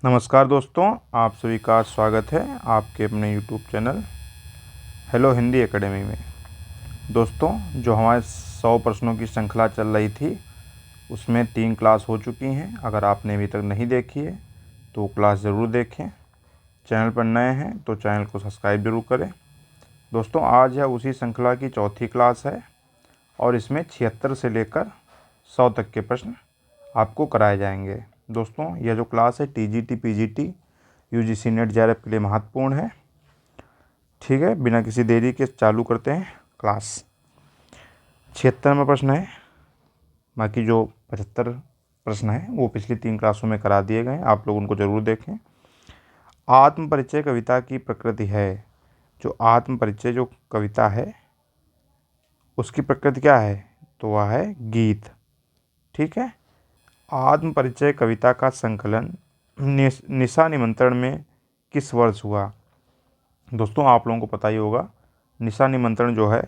नमस्कार दोस्तों, आप सभी का स्वागत है आपके अपने YouTube channel hello Hindi academy में। दोस्तों, जो हमारे 100 प्रश्नों की श्रृंखला चल रही थी उसमें 3 क्लास हो चुकी हैं। अगर आपने अभी तक नहीं देखी है तो क्लास ज़रूर देखें। चैनल पर नए हैं तो चैनल को सब्सक्राइब ज़रूर करें। दोस्तों, आज है उसी श्रृंखला की चौथी क्लास है और इसमें 76 से लेकर 100 तक के प्रश्न आपको कराए जाएंगे। दोस्तों, यह जो क्लास है TGT PGT UGC net JRF के लिए महत्वपूर्ण है। ठीक है, बिना किसी देरी के चालू करते हैं क्लास। 76वां प्रश्न है। बाकी जो 75 प्रश्न है वो पिछली 3 क्लासों में करा दिए गए हैं, आप लोग उनको ज़रूर देखें। आत्म परिचय कविता की प्रकृति है। जो आत्म परिचय जो कविता है उसकी प्रकृति क्या है, तो वह है गीत। ठीक है। आत्म परिचय कविता का संकलन निशा निमंत्रण में किस वर्ष हुआ। दोस्तों, आप लोगों को पता ही होगा, निशा निमंत्रण जो है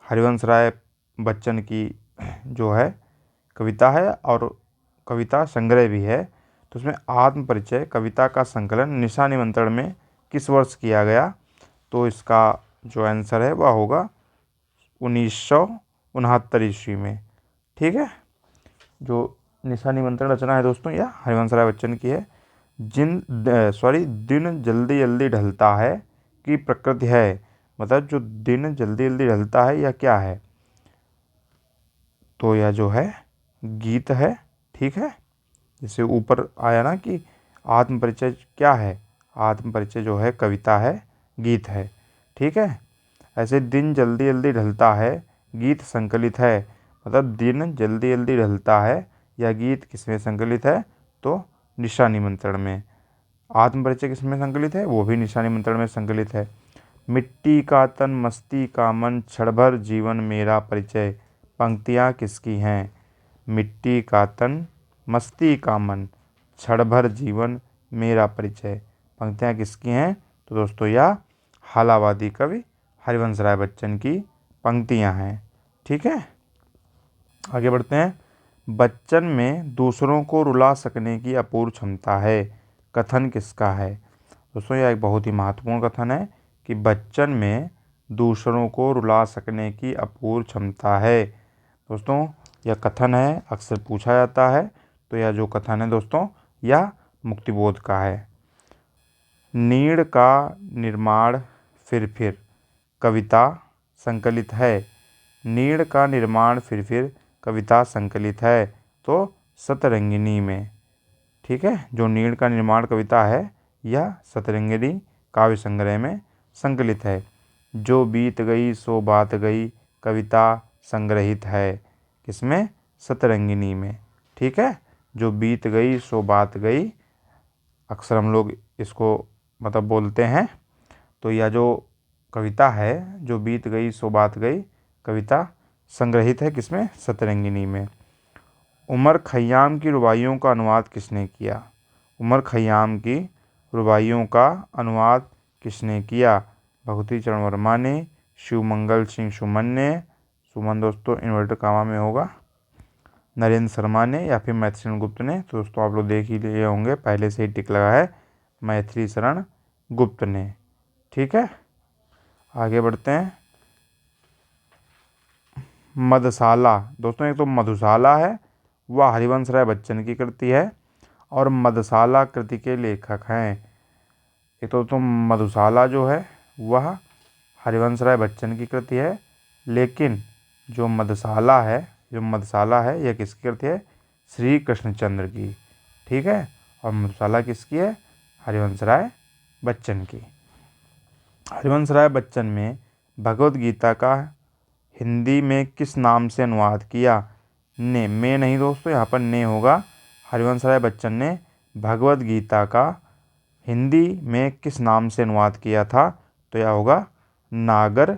हरिवंश राय बच्चन की जो है कविता है और कविता संग्रह भी है। तो उसमें आत्म परिचय कविता का संकलन निशा निमंत्रण में किस वर्ष किया गया, तो इसका जो आंसर है वह होगा 1969 ईस्वी में। ठीक है। जो निशा निमंत्रण रचना है दोस्तों यह हरिवंश राय बच्चन की है। दिन जल्दी जल्दी ढलता है की प्रकृति है। मतलब जो दिन जल्दी जल्दी ढलता है यह क्या है, तो यह जो है गीत है। ठीक है। जैसे ऊपर आया ना कि आत्म परिचय क्या है, आत्म परिचय जो है कविता है, गीत है। ठीक है। ऐसे दिन जल्दी जल्दी ढलता है गीत संकलित है। मतलब दिन जल्दी जल्दी ढलता है यह गीत किसमें संकलित है, तो निशा निमंत्रण में। आत्म परिचय किसमें संकलित है, वो भी निशा निमंत्रण में संकलित है। मिट्टी का तन मस्ती का मन क्षण भर जीवन मेरा परिचय, पंक्तियाँ किसकी हैं। मिट्टी का तन मस्ती का मन क्षण भर जीवन मेरा परिचय, पंक्तियाँ किसकी हैं, तो दोस्तों यह हालावादी कवि हरिवंश राय बच्चन की पंक्तियाँ हैं। ठीक है। आगे बढ़ते हैं। बच्चन में दूसरों को रुला सकने की अपूर्व क्षमता है, कथन किसका है। दोस्तों, यह एक बहुत ही महत्वपूर्ण कथन है कि बच्चन में दूसरों को रुला सकने की अपूर्व क्षमता है। दोस्तों, यह कथन है, अक्सर पूछा जाता है। तो यह जो कथन है दोस्तों यह मुक्तिबोध का है। नीड़ का निर्माण फिर कविता संकलित है। नीड़ का निर्माण फिर कविता संकलित है, तो सतरंगिनी में। ठीक है। जो नीड़ का निर्माण कविता है यह सतरंगिनी काव्य संग्रह में संकलित है। जो बीत गई सो बात गई कविता संग्रहित है किसमें, सतरंगिनी में। ठीक है। जो बीत गई सो बात गई, अक्सर हम लोग इसको मतलब बोलते हैं। तो यह जो कविता है जो बीत गई सो बात गई कविता संग्रहित है किसमें, सतरंगिनी में। उमर खयाम की रुबाइयों का अनुवाद किसने किया। उमर खयाम की रुबाइयों का अनुवाद किसने किया, भगवती चरण वर्मा ने, शिवमंगल सिंह सुमन ने, सुमन दोस्तों इन्वर्टर कामा में होगा, नरेंद्र शर्मा ने, या फिर मैथिली शरण गुप्त ने। तो दोस्तों आप लोग देख ही लिए होंगे, पहले से ही टिक लगा है, मैथिली शरण गुप्त ने। ठीक है। आगे बढ़ते हैं। मधुशाला। दोस्तों, एक तो मधुशाला है वह हरिवंश राय बच्चन की कृति है और मधुशाला कृति के लेखक हैं। एक तो मधुशाला जो है वह हरिवंश राय बच्चन की कृति है, लेकिन जो मधुशाला है यह किसकी कृति है, श्री कृष्णचंद्र की। ठीक है। और मधुशाला किसकी है, हरिवंश राय बच्चन की। हरिवंश राय बच्चन में भगवत गीता का हिंदी में किस नाम से अनुवाद किया। ने में नहीं दोस्तों, यहाँ पर ने होगा। हरिवंश राय बच्चन ने भगवत गीता का हिंदी में किस नाम से अनुवाद किया था, तो यह होगा नागर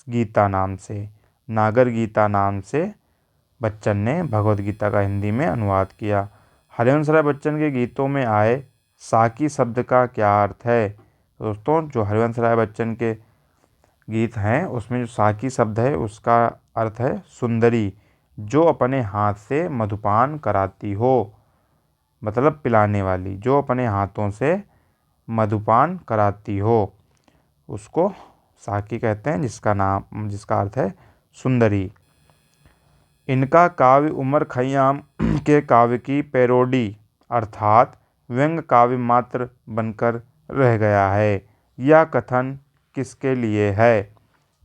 गीता नाम से। नागर गीता नाम से बच्चन ने भगवत गीता का हिंदी में अनुवाद किया। हरिवंश राय बच्चन के गीतों में आए साकी शब्द का क्या अर्थ है। दोस्तों, जो हरिवंश राय बच्चन के गीत हैं उसमें जो साकी शब्द है उसका अर्थ है सुंदरी जो अपने हाथ से मधुपान कराती हो। मतलब पिलाने वाली, जो अपने हाथों से मधुपान कराती हो उसको साकी कहते हैं, जिसका अर्थ है सुंदरी। इनका काव्य उमर खैयाम के काव्य की पैरोडी अर्थात व्यंग काव्य मात्र बनकर रह गया है। यह कथन किसके लिए है?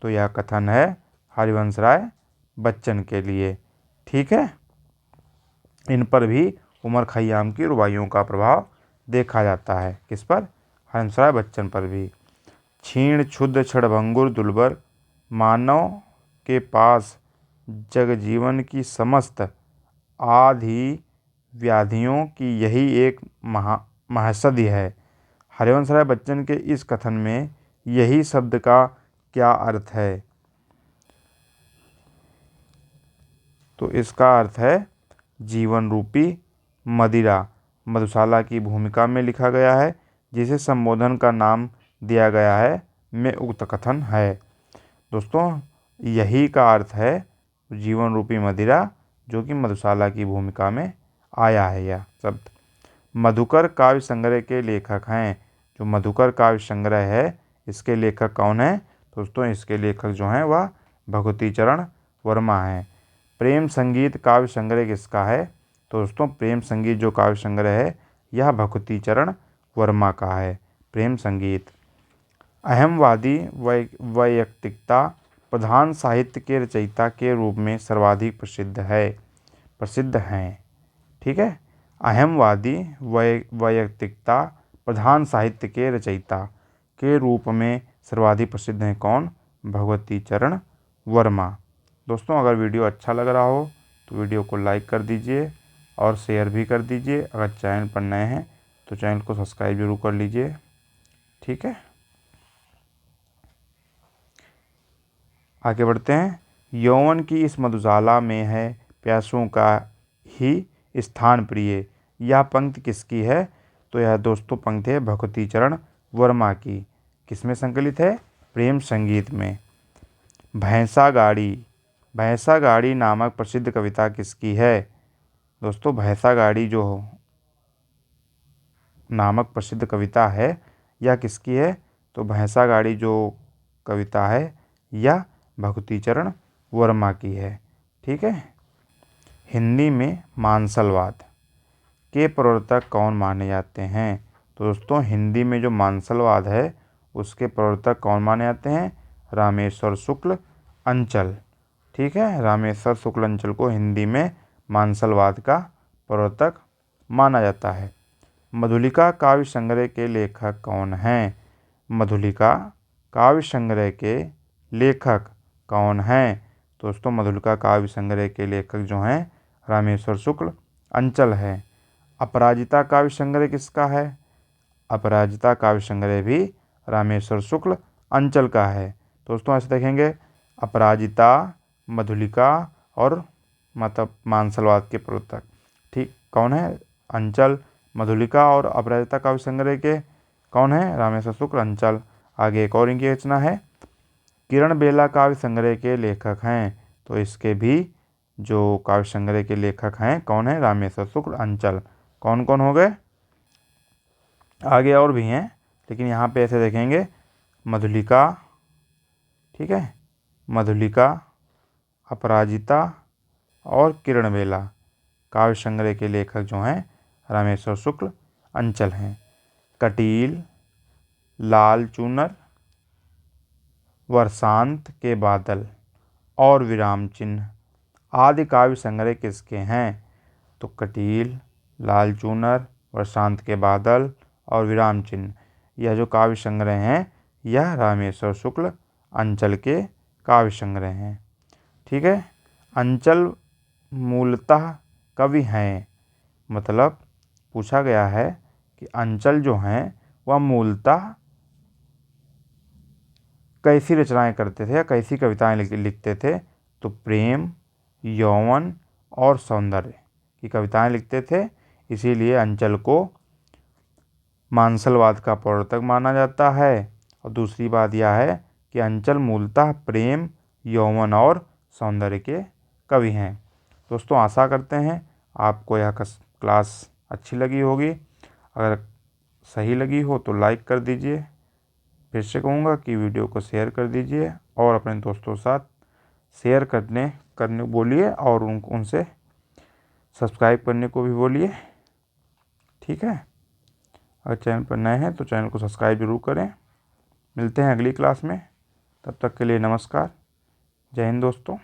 तो यह कथन है हरिवंश राय बच्चन के लिए। ठीक है, इन पर भी उमर खैयाम की रुबाइयों का प्रभाव देखा जाता है। किस पर? हरिवंश राय बच्चन पर भी। क्षीण क्षुद्र क्षणभंगुर दुर्लभ मानव के पास जगजीवन की समस्त आधि व्याधियों की यही एक महसदी है। हरिवंश राय बच्चन के इस कथन में यही शब्द का क्या अर्थ है? तो इसका अर्थ है जीवन रूपी मदिरा। मधुशाला की भूमिका में लिखा गया है, जिसे संबोधन का नाम दिया गया है, में उक्त कथन है। दोस्तों, यही का अर्थ है जीवन रूपी मदिरा, जो कि मधुशाला की भूमिका में आया है यह शब्द। मधुकर काव्य संग्रह के लेखक हैं। जो मधुकर काव्य संग्रह है, इसके लेखक कौन है? दोस्तों, इसके लेखक जो हैं वह भगवती चरण वर्मा हैं। प्रेम संगीत काव्य संग्रह किसका है? तो दोस्तों, प्रेम संगीत जो काव्य संग्रह है यह भगवती चरण वर्मा का है। प्रेम संगीत अहमवादी वैयक्तिकता प्रधान साहित्य के रचयिता के रूप में सर्वाधिक प्रसिद्ध हैं। ठीक है, अहमवादी वैयक्तिकता प्रधान साहित्य के रचयिता के रूप में सर्वाधिक प्रसिद्ध हैं कौन? भगवती चरण वर्मा। दोस्तों, अगर वीडियो अच्छा लग रहा हो तो वीडियो को लाइक कर दीजिए और शेयर भी कर दीजिए। अगर चैनल पर नए हैं तो चैनल को सब्सक्राइब जरूर कर लीजिए। ठीक है, आगे बढ़ते हैं। यौवन की इस मधुशाला में है प्यासों का ही स्थान प्रिय। यह पंक्ति किसकी है? तो यह दोस्तों पंक्ति है भगवती चरण वर्मा की। किसमें संकलित है? प्रेम संगीत में। भैंसा गाड़ी नामक प्रसिद्ध कविता किसकी है? दोस्तों, भैंसा गाड़ी जो नामक प्रसिद्ध कविता है यह किसकी है? तो भैंसा गाड़ी जो कविता है यह भगवती चरण वर्मा की है। ठीक है, हिंदी में मानसलवाद के प्रवर्तक कौन माने जाते हैं? तो दोस्तों, हिंदी में जो मानसलवाद है उसके प्रवर्तक कौन माने जाते हैं? रामेश्वर शुक्ल अंचल। ठीक है, रामेश्वर शुक्ल अंचल को हिंदी में मानसलवाद का प्रवर्तक माना जाता है। मधुलिका काव्य संग्रह के लेखक कौन हैं? मधुलिका काव्य संग्रह के लेखक कौन हैं? दोस्तों, मधुलिका काव्य संग्रह के लेखक जो हैं रामेश्वर शुक्ल अंचल है। अपराजिता काव्य संग्रह किसका है? अपराजिता काव्य संग्रह भी रामेश्वर शुक्ल अंचल का है। दोस्तों, ऐसे देखेंगे अपराजिता, मधुलिका और मतलब मानसलवाद के प्रवर्तक ठीक कौन है? अंचल। मधुलिका और अपराजिता काव्य संग्रह के कौन है? रामेश्वर शुक्ल अंचल। आगे एक और इनकी रचना है किरण बेला काव्य संग्रह के लेखक हैं। तो इसके भी जो काव्य संग्रह के लेखक हैं कौन है? रामेश्वर शुक्ल अंचल। कौन कौन हो गए? आगे और भी हैं, लेकिन यहाँ पे ऐसे देखेंगे मधुलिका, ठीक है, मधुलिका, अपराजिता और किरण बेला काव्य संग्रह के लेखक जो हैं रामेश्वर शुक्ल अंचल हैं। कटील, लाल चूनर, वर्षांत के बादल और विराम चिन्ह आदि काव्य संग्रह किसके हैं? तो कटील, लाल चूनर, वर्षांत के बादल और विराम चिन्ह, यह जो काव्य संग्रह हैं यह रामेश्वर शुक्ल अंचल के काव्य संग्रह हैं। ठीक है, अंचल मूलतः कवि हैं। मतलब पूछा गया है कि अंचल जो हैं वह मूलतः कैसी रचनाएं करते थे या कैसी कविताएं लिखते थे? तो प्रेम, यौवन और सौंदर्य की कविताएं लिखते थे। इसीलिए अंचल को मानसलवाद का प्रवर्तक माना जाता है। और दूसरी बात यह है कि अंचल मूलतः प्रेम, यौवन और सौंदर्य के कवि हैं। दोस्तों, आशा करते हैं आपको यह क्लास अच्छी लगी होगी। अगर सही लगी हो तो लाइक कर दीजिए। फिर से कहूँगा कि वीडियो को शेयर कर दीजिए और अपने दोस्तों के साथ शेयर करने करने बोलिए और उनसे सब्सक्राइब करने को भी बोलिए। ठीक है, अगर चैनल पर नए हैं तो चैनल को सब्सक्राइब जरूर करें। मिलते हैं अगली क्लास में, तब तक के लिए नमस्कार। जय हिंद दोस्तों।